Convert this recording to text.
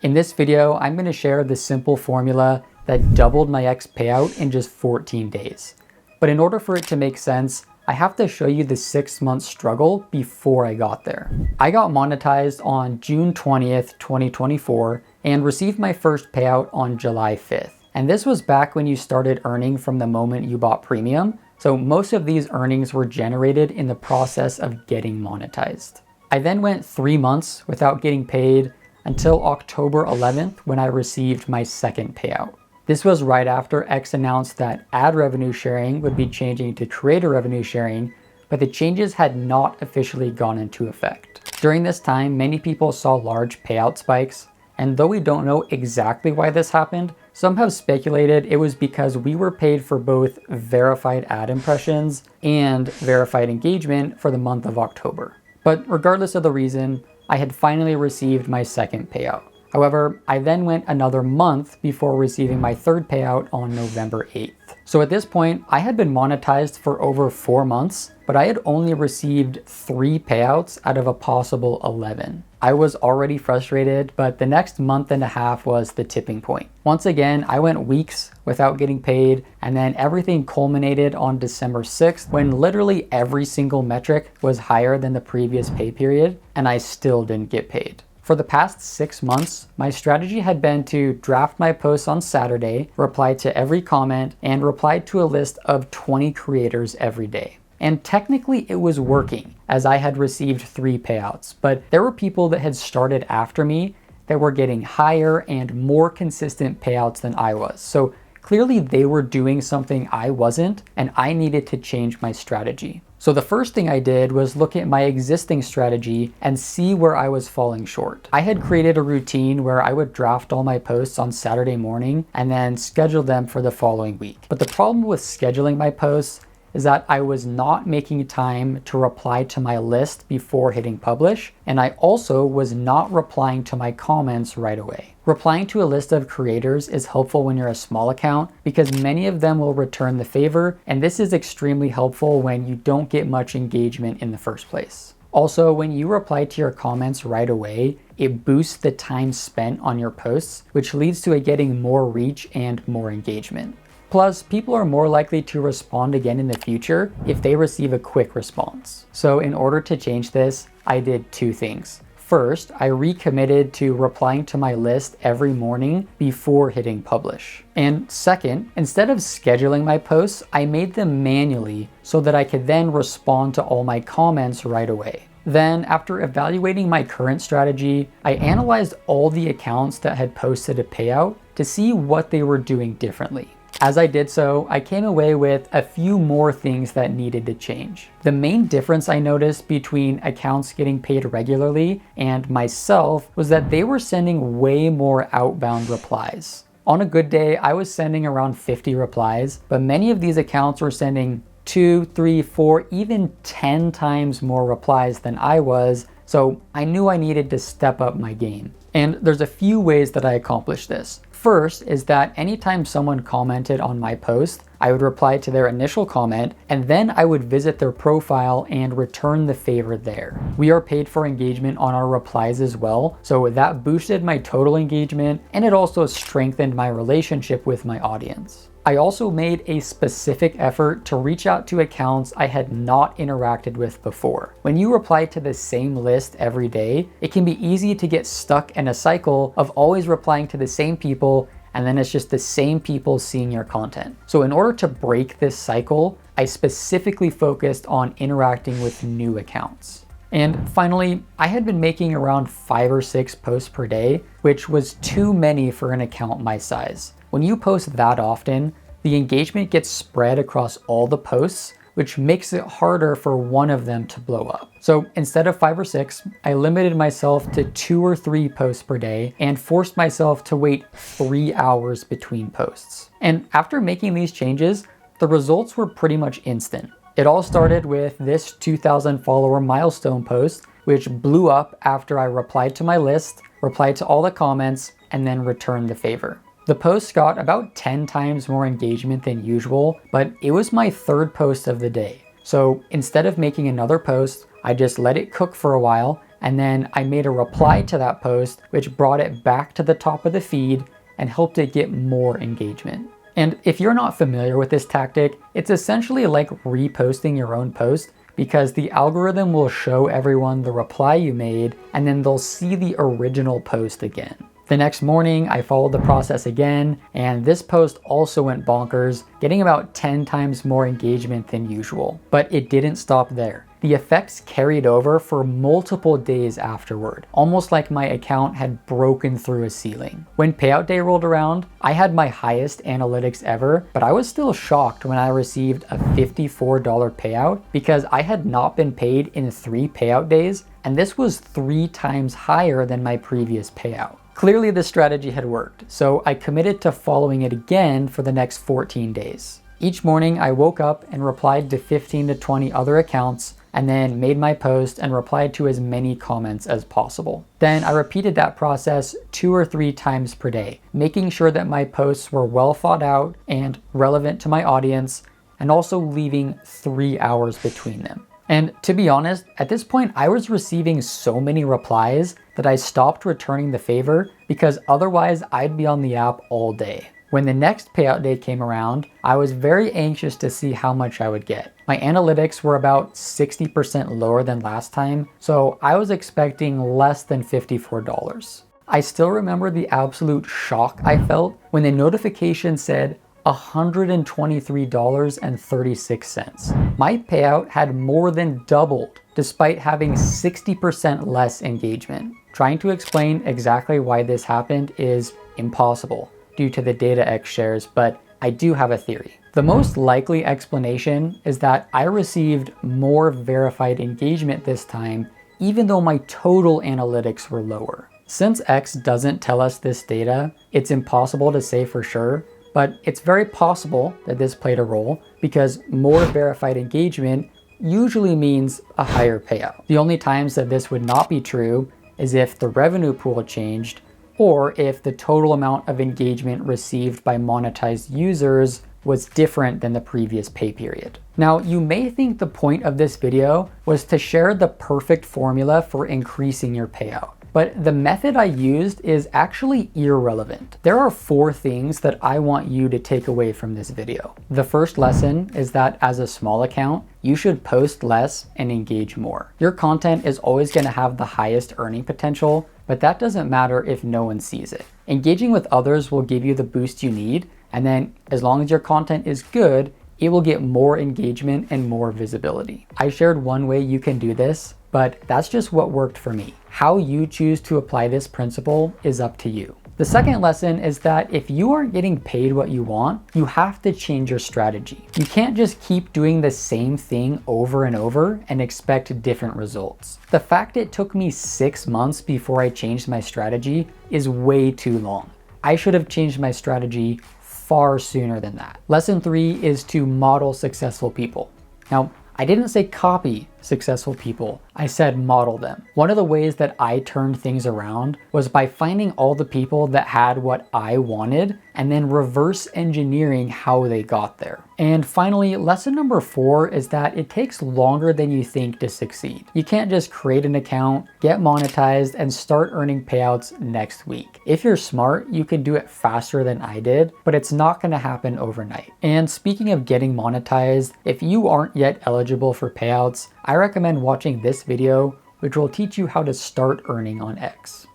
In this video, I'm going to share the simple formula that doubled my X payout in just 14 days. But in order for it to make sense, I have to show you the 6-month struggle before I got there. I got monetized on June 20th, 2024 and received my first payout on July 5th. And this was back when you started earning from the moment you bought premium. So most of these earnings were generated in the process of getting monetized. I then went 3 months without getting paid until October 11th when I received my second payout. This was right after X announced that ad revenue sharing would be changing to creator revenue sharing, but the changes had not officially gone into effect. During this time, many people saw large payout spikes, and though we don't know exactly why this happened, some have speculated it was because we were paid for both verified ad impressions and verified engagement for the month of October. But regardless of the reason, I had finally received my second payout. However, I then went another month before receiving my third payout on November 8th. So at this point, I had been monetized for over 4 months, but I had only received 3 payouts out of a possible 11. I was already frustrated, but the next month and a half was the tipping point. Once again, I went weeks without getting paid, and then everything culminated on December 6th when literally every single metric was higher than the previous pay period, and I still didn't get paid. For the past 6 months, my strategy had been to draft my posts on Saturday, reply to every comment, and reply to a list of 20 creators every day. And technically it was working, as I had received 3 payouts, but there were people that had started after me that were getting higher and more consistent payouts than I was. So clearly they were doing something I wasn't, and I needed to change my strategy. So the first thing I did was look at my existing strategy and see where I was falling short. I had created a routine where I would draft all my posts on Saturday morning and then schedule them for the following week. But the problem with scheduling my posts is that I was not making time to reply to my list before hitting publish, and I also was not replying to my comments right away. Replying to a list of creators is helpful when you're a small account because many of them will return the favor, and this is extremely helpful when you don't get much engagement in the first place. Also, when you reply to your comments right away, it boosts the time spent on your posts, which leads to it getting more reach and more engagement. Plus, people are more likely to respond again in the future if they receive a quick response. So in order to change this, I did 2 things. First, I recommitted to replying to my list every morning before hitting publish. And second, instead of scheduling my posts, I made them manually so that I could then respond to all my comments right away. Then, after evaluating my current strategy, I analyzed all the accounts that had posted a payout to see what they were doing differently. As I did so, I came away with a few more things that needed to change. The main difference I noticed between accounts getting paid regularly and myself was that they were sending way more outbound replies. On a good day, I was sending around 50 replies, but many of these accounts were sending 2, 3, 4, even 10 times more replies than I was, so I knew I needed to step up my game. And there's a few ways that I accomplished this. First is that anytime someone commented on my post, I would reply to their initial comment, and then I would visit their profile and return the favor there. We are paid for engagement on our replies as well, so that boosted my total engagement, and it also strengthened my relationship with my audience. I also made a specific effort to reach out to accounts I had not interacted with before. When you reply to the same list every day, it can be easy to get stuck in a cycle of always replying to the same people, and then it's just the same people seeing your content. So in order to break this cycle, I specifically focused on interacting with new accounts. And finally, I had been making around 5 or 6 posts per day, which was too many for an account my size. When you post that often, the engagement gets spread across all the posts, which makes it harder for one of them to blow up. So instead of 5 or 6, I limited myself to 2 or 3 posts per day and forced myself to wait 3 hours between posts. And after making these changes, the results were pretty much instant. It all started with this 2,000 follower milestone post, which blew up after I replied to my list, replied to all the comments, and then returned the favor. The post got about 10 times more engagement than usual, but it was my 3rd post of the day. So instead of making another post, I just let it cook for a while, and then I made a reply to that post, which brought it back to the top of the feed and helped it get more engagement. And if you're not familiar with this tactic, it's essentially like reposting your own post, because the algorithm will show everyone the reply you made, and then they'll see the original post again. The next morning, I followed the process again, and this post also went bonkers, getting about 10 times more engagement than usual. But it didn't stop there. The effects carried over for multiple days afterward, almost like my account had broken through a ceiling. When payout day rolled around, I had my highest analytics ever, but I was still shocked when I received a $54 payout because I had not been paid in 3 payout days, and this was 3 times higher than my previous payout. Clearly the strategy had worked, so I committed to following it again for the next 14 days. Each morning I woke up and replied to 15 to 20 other accounts, and then made my post and replied to as many comments as possible. Then I repeated that process 2 or 3 times per day, making sure that my posts were well thought out and relevant to my audience, and also leaving 3 hours between them. And to be honest, at this point I was receiving so many replies that I stopped returning the favor, because otherwise I'd be on the app all day. When the next payout day came around, I was very anxious to see how much I would get. My analytics were about 60% lower than last time, so I was expecting less than $54. I still remember the absolute shock I felt when the notification said $123.36. My payout had more than doubled despite having 60% less engagement. Trying to explain exactly why this happened is impossible due to the DataX shares, but I do have a theory. The most likely explanation is that I received more verified engagement this time, even though my total analytics were lower. Since X doesn't tell us this data, it's impossible to say for sure, but it's very possible that this played a role, because more verified engagement usually means a higher payout. The only times that this would not be true is if the revenue pool changed, or if the total amount of engagement received by monetized users was different than the previous pay period. Now, you may think the point of this video was to share the perfect formula for increasing your payout, but the method I used is actually irrelevant. There are 4 things that I want you to take away from this video. The first lesson is that as a small account, you should post less and engage more. Your content is always going to have the highest earning potential, but that doesn't matter if no one sees it. Engaging with others will give you the boost you need, and then as long as your content is good, it will get more engagement and more visibility. I shared one way you can do this, but that's just what worked for me. How you choose to apply this principle is up to you. The second lesson is that if you aren't getting paid what you want, you have to change your strategy. You can't just keep doing the same thing over and over and expect different results. The fact it took me 6 months before I changed my strategy is way too long. I should have changed my strategy far sooner than that. Lesson 3 is to model successful people. Now, I didn't say copy successful people, I said model them. One of the ways that I turned things around was by finding all the people that had what I wanted and then reverse engineering how they got there. And finally, lesson number 4 is that it takes longer than you think to succeed. You can't just create an account, get monetized, and start earning payouts next week. If you're smart, you can do it faster than I did, but it's not gonna happen overnight. And speaking of getting monetized, if you aren't yet eligible for payouts, I recommend watching this video, which will teach you how to start earning on X.